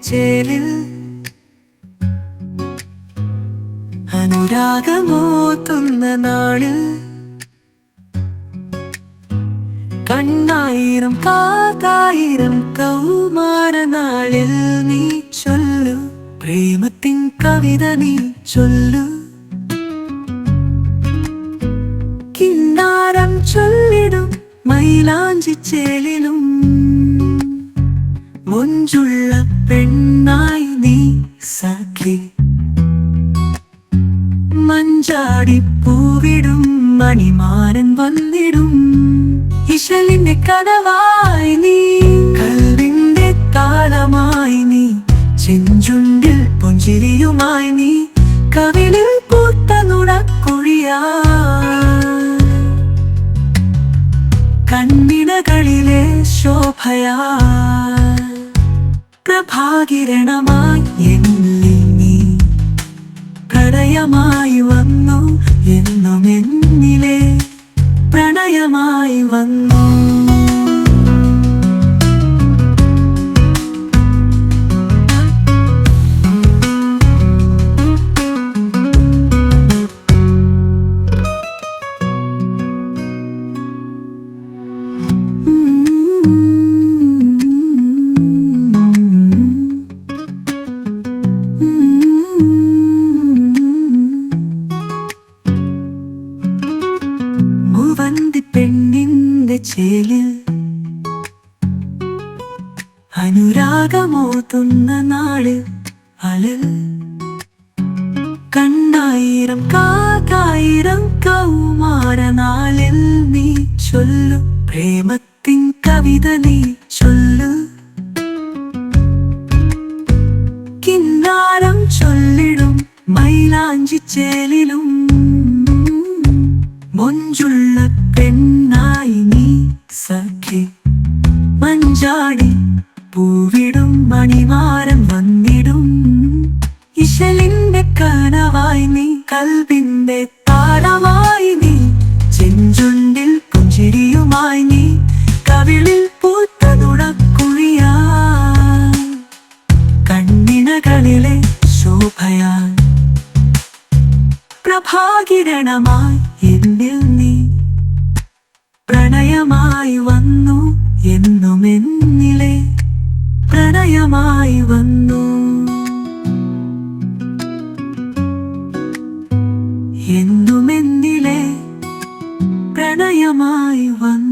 ചേലിൽ അനുരാഗമോത്തുന്ന നാളിൽ കണ്ണായിരം കാതായിരം കൗമാര നാളിൽ നീ ചൊല്ലു പ്രേമത്തിൻ കവിത നീ ചൊല്ലു കിന്നാരം ചൊല്ലിടും മൈലാഞ്ചി ചേലിലും മൊഞ്ചുള്ള പെണ്ണായി നീ സഖി മഞ്ചാടി പൂവിടും മണിമാരൻ വന്നിടും ഇശലിന്റെ കനവായി നീ കൽവിന്റെ താളമായി നീ ചെഞ്ചുണ്ടിൽ പുഞ്ചിരിയുമായി നീ കവിളിൽ പൂത്ത നുണക്കുഴിയാ കണ്ണിണകളിലെ ശോഭയാ പ്രഭാകിരണമായി എന്നിൽ നീ പ്രണയമായി വന്നു എന്നും എന്നിലെ പ്രണയമായി വന്നു പെണ്ണിന്റെ ചേലിൽ അനുരാഗമോതുന്ന നാള് അലൽ കണ്ണായിരം കാതായിരം കൗമാര നാളിൽ നീ ചൊല്ലു പ്രേമത്തിൻ കവിത നീ ചൊല്ലു കിന്നാരം ചൊല്ലിടും മൈലാഞ്ചി ചേലിലും മൊഞ്ചുള്ള പെണ്ണായി നീ സഖി മഞ്ചാടി പൂവിടും മണിമാരൻ വന്നിടും ഇശലിന്റെ കനവായി നീ കൽവിന്റെ താളമായി നീ ചെഞ്ചുണ്ടിൽ പുഞ്ചിരിയുമായി നീ കവിളിൽ പൂത്ത നുണക്കുഴിയാ കണ്ണിണകളിലെ ശോഭയാ പ്രഭാകിരണമായി എന്നിൽ നീ പ്രണയമായി വന്നു എന്നും എന്നിലെ പ്രണയമായി വന്നു എന്നും എന്നിലെ പ്രണയമായി വന്നു.